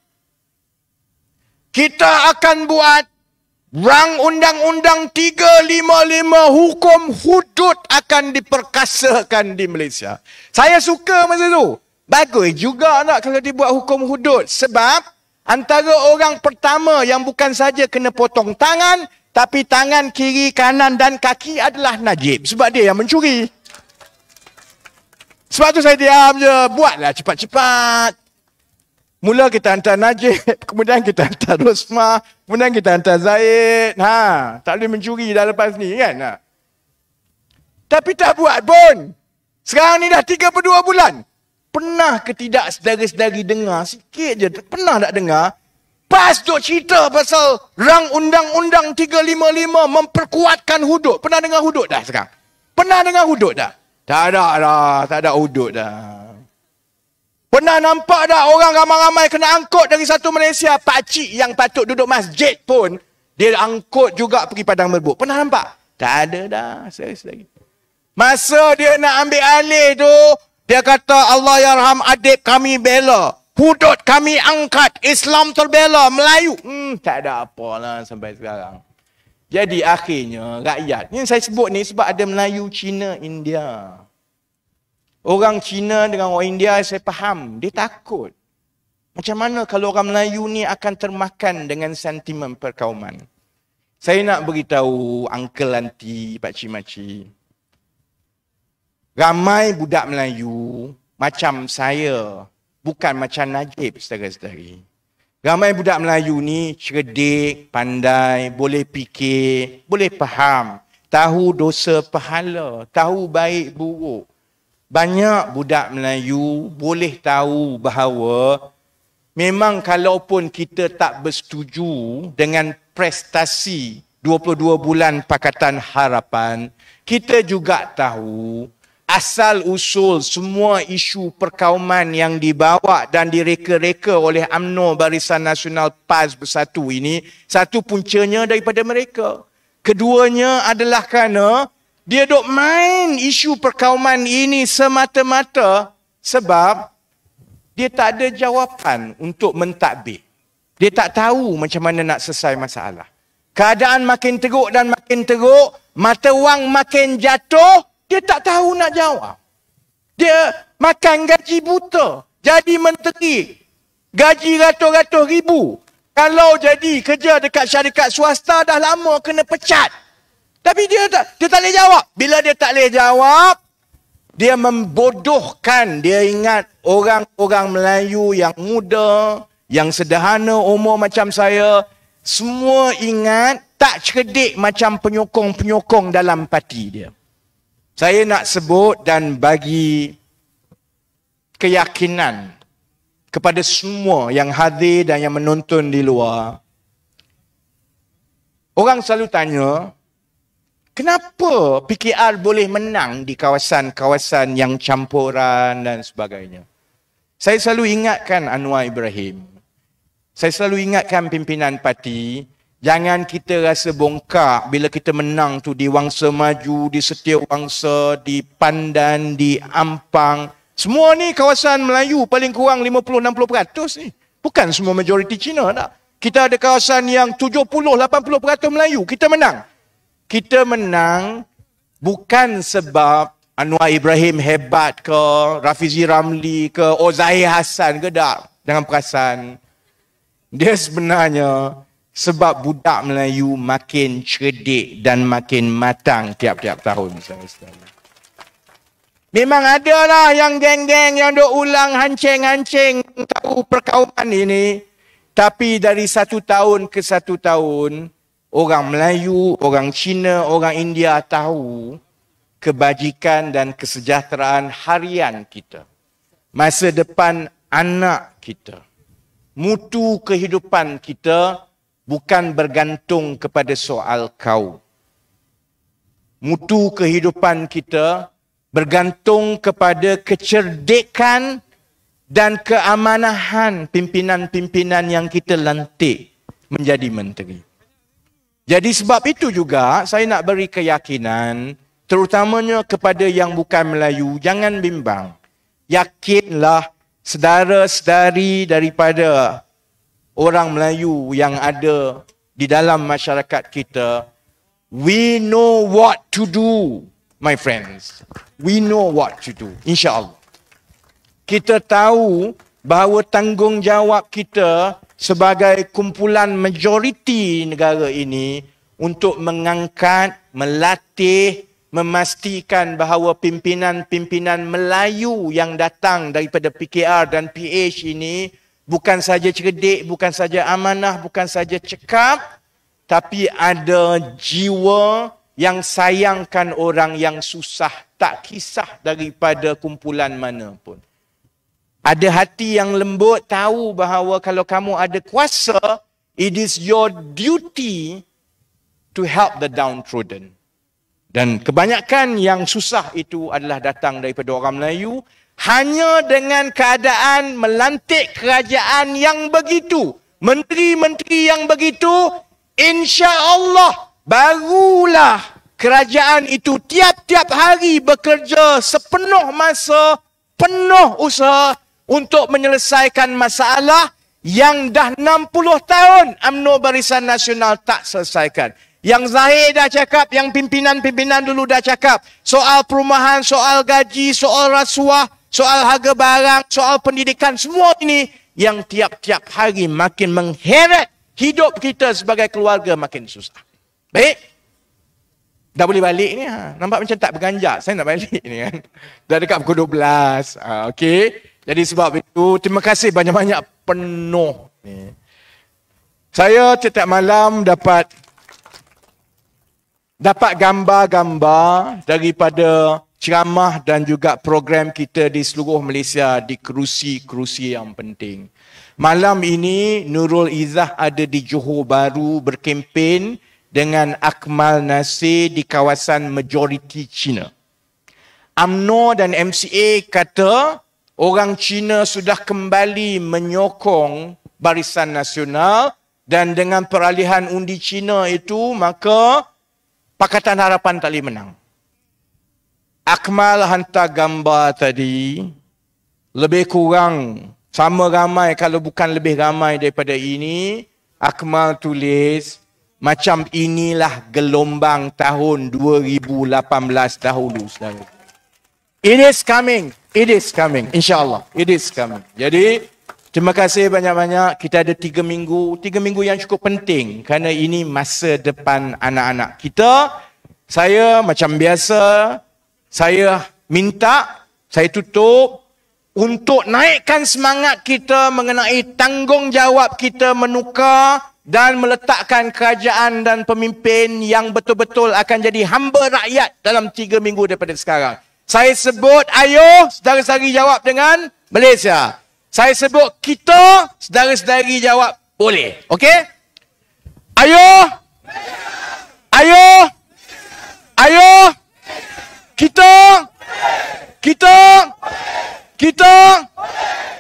kita akan buat rang undang-undang 355, hukum hudud akan diperkasakan di Malaysia. Saya suka masa tu. Bagus juga nak kalau dibuat hukum hudud. Sebab antara orang pertama yang bukan saja kena potong tangan, tapi tangan kiri, kanan dan kaki adalah Najib. Sebab dia yang mencuri. Sebab tu saya diam je. Buatlah cepat-cepat. Mula kita hantar Najib, kemudian kita hantar Rosmah, kemudian kita hantar Zaid. Tak boleh mencuri dah lepas ni kan. Tapi tak buat pun. Sekarang ni dah 32 bulan. Pernah ke tidak saudara-saudari dengar sikit je? Pernah tak dengar? PAS duk cerita pasal rang undang-undang 355 memperkuatkan hudud. Pernah dengar hudud dah sekarang? Pernah dengar hudud dah? Tak ada dah. Tak ada hudud dah. Pernah nampak tak orang ramai-ramai kena angkut dari satu Malaysia? Pakcik yang patut duduk masjid pun, dia angkut juga pergi Padang Merbuk. Pernah nampak? Tak ada dah. Serius lagi. Masa dia nak ambil alih tu, dia kata Allah yarham adib kami bela. Hudud kami angkat. Islam terbela. Melayu. Tak ada apalah sampai sekarang. Jadi akhirnya rakyat. Yang saya sebut ni sebab ada Melayu, Cina, India. Orang Cina dengan orang India saya faham. Dia takut. Macam mana kalau orang Melayu ni akan termakan dengan sentimen perkauman. Saya nak beritahu uncle, auntie, pakcik, makcik. Ramai budak Melayu macam saya. Bukan macam Najib, saudara-saudari. Ramai budak Melayu ni cerdik, pandai, boleh fikir, boleh faham. Tahu dosa pahala, tahu baik buruk. Banyak budak Melayu boleh tahu bahawa memang kalaupun kita tak bersetuju dengan prestasi 22 bulan Pakatan Harapan, kita juga tahu asal usul semua isu perkauman yang dibawa dan direka-reka oleh UMNO Barisan Nasional PAS Bersatu ini, satu puncanya daripada mereka. Keduanya adalah kerana dia duk main isu perkauman ini semata-mata sebab dia tak ada jawapan untuk mentadbir. Dia tak tahu macam mana nak selesai masalah. Keadaan makin teruk dan makin teruk, mata wang makin jatuh, dia tak tahu nak jawab. Dia makan gaji buta, jadi menteri, gaji ratus-ratus ribu. Kalau jadi kerja dekat syarikat swasta dah lama kena pecat. Tapi dia tak boleh jawab. Bila dia tak boleh jawab, dia membodohkan. Dia ingat orang-orang Melayu yang muda, yang sederhana umur macam saya, semua ingat tak cerdik macam penyokong-penyokong dalam parti dia. Saya nak sebut dan bagi keyakinan kepada semua yang hadir dan yang menonton di luar. Orang selalu tanya, kenapa PKR boleh menang di kawasan-kawasan yang campuran dan sebagainya? Saya selalu ingatkan Anwar Ibrahim. Saya selalu ingatkan pimpinan parti, jangan kita rasa bongkak bila kita menang tu di Wangsa Maju, di Setiawangsa, di Pandan, di Ampang. Semua ni kawasan Melayu paling kurang 50-60% ni. Bukan semua majoriti Cina tak. Kita ada kawasan yang 70-80% Melayu. Kita menang. Kita menang bukan sebab Anwar Ibrahim hebat ke, Rafizi Ramli ke, Zahir Hassan ke, tak. Jangan perasan. Dia sebenarnya sebab budak Melayu makin cerdik dan makin matang tiap-tiap tahun. Memang ada lah yang geng-geng yang duk ulang hancing-hancing tahu perkauman ini. Tapi dari satu tahun ke satu tahun, orang Melayu, orang Cina, orang India tahu kebajikan dan kesejahteraan harian kita. Masa depan anak kita. Mutu kehidupan kita bukan bergantung kepada soal kaum. Mutu kehidupan kita bergantung kepada kecerdikan dan keamanahan pimpinan-pimpinan yang kita lantik menjadi menteri. Jadi sebab itu juga saya nak beri keyakinan terutamanya kepada yang bukan Melayu, jangan bimbang. Yakinlah saudara-saudari daripada orang Melayu yang ada di dalam masyarakat kita, we know what to do, my friends. We know what to do, insya-Allah. Kita tahu bahawa tanggungjawab kita sebagai kumpulan majoriti negara ini untuk mengangkat, melatih, memastikan bahawa pimpinan-pimpinan Melayu yang datang daripada PKR dan PH ini bukan saja cerdik, bukan saja amanah, bukan saja cekap, tapi ada jiwa yang sayangkan orang yang susah, tak kisah daripada kumpulan mana pun. Ada hati yang lembut, tahu bahawa kalau kamu ada kuasa, it is your duty to help the downtrodden. Dan kebanyakan yang susah itu adalah datang daripada orang Melayu, hanya dengan keadaan melantik kerajaan yang begitu, menteri-menteri yang begitu, insya-Allah barulah kerajaan itu tiap-tiap hari bekerja sepenuh masa, penuh usaha untuk menyelesaikan masalah yang dah 60 tahun UMNO Barisan Nasional tak selesaikan. Yang Zahir dah cakap, yang pimpinan-pimpinan dulu dah cakap. Soal perumahan, soal gaji, soal rasuah, soal harga barang, soal pendidikan, semua ini yang tiap-tiap hari makin mengheret hidup kita sebagai keluarga makin susah. Baik. Dah boleh balik ni. Nampak macam tak berganjak. Saya nak balik ni kan. Dah dekat pukul 12. Okey. Jadi sebab itu, terima kasih banyak-banyak penuh. Saya setiap malam dapat gambar-gambar daripada ceramah dan juga program kita di seluruh Malaysia di kerusi-kerusi yang penting. Malam ini Nurul Izzah ada di Johor Bahru berkempen dengan Akmal Nasir di kawasan majoriti Cina. UMNO dan MCA kata orang Cina sudah kembali menyokong Barisan Nasional dan dengan peralihan undi Cina itu maka Pakatan Harapan tak boleh menang. Akmal hantar gambar tadi, lebih kurang sama ramai kalau bukan lebih ramai daripada ini. Akmal tulis, macam inilah gelombang tahun 2018 dahulu. Saudara. It is coming. It is coming. InsyaAllah. It is coming. Jadi, terima kasih banyak-banyak. Kita ada 3 minggu. 3 minggu yang cukup penting. Kerana ini masa depan anak-anak kita. Saya macam biasa, saya minta, saya tutup untuk naikkan semangat kita mengenai tanggungjawab kita menukar dan meletakkan kerajaan dan pemimpin yang betul-betul akan jadi hamba rakyat dalam 3 minggu daripada sekarang. Saya sebut ayo, saudara-saudari jawab dengan Malaysia. Saya sebut kita, saudara-saudari jawab boleh. Okey? Ayo! Ayo! Ayo! Kita!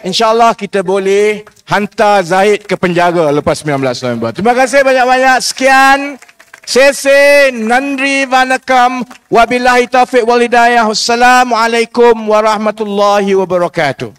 InsyaAllah kita boleh hantar Zahid ke penjara lepas 19 November. Terima kasih banyak-banyak. Sekian. Sese, nandri, vanakam. Wabillahi taufiq wal hidayah. Wassalamualaikum warahmatullahi wabarakatuh.